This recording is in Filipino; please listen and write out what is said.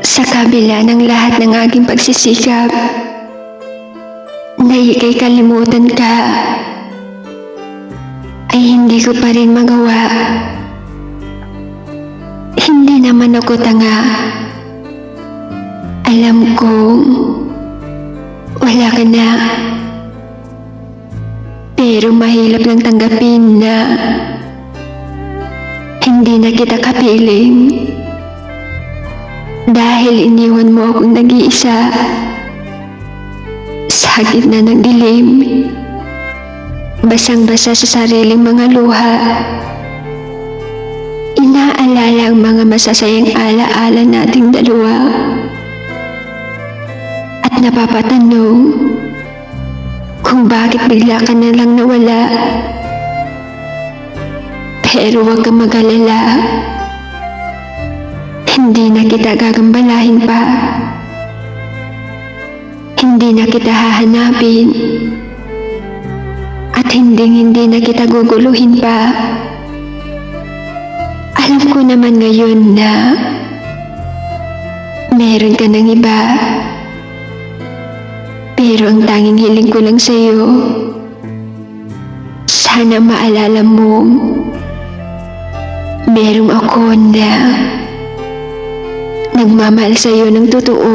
Sa kabila ng lahat ng aking pagsisikap, na ika'y kalimutan ka, ay hindi ko pa rin magawa. Hindi naman ako tanga. Alam kong wala ka na. Pero mahirap lang tanggapin na hindi na kita kapiling. Dahil iniwan mo akong nag-iisa sa gitna ng dilim, basang-basa sa sariling mga luha. Inaalala ang mga masasayang alaala nating dalawa. At napapatanong kung bakit bigla ka na lang nawala. Pero huwag kang mag-alala. Hindi na kita gagambalahin pa. Hindi na kita hahanapin. At hindi na kita guguluhin pa. Alam ko naman ngayon na meron ka ng iba. Pero ang tanging hiling ko lang sa'yo, sana maalala mo, merong ako na nagmamahal sa'yo ng totoo.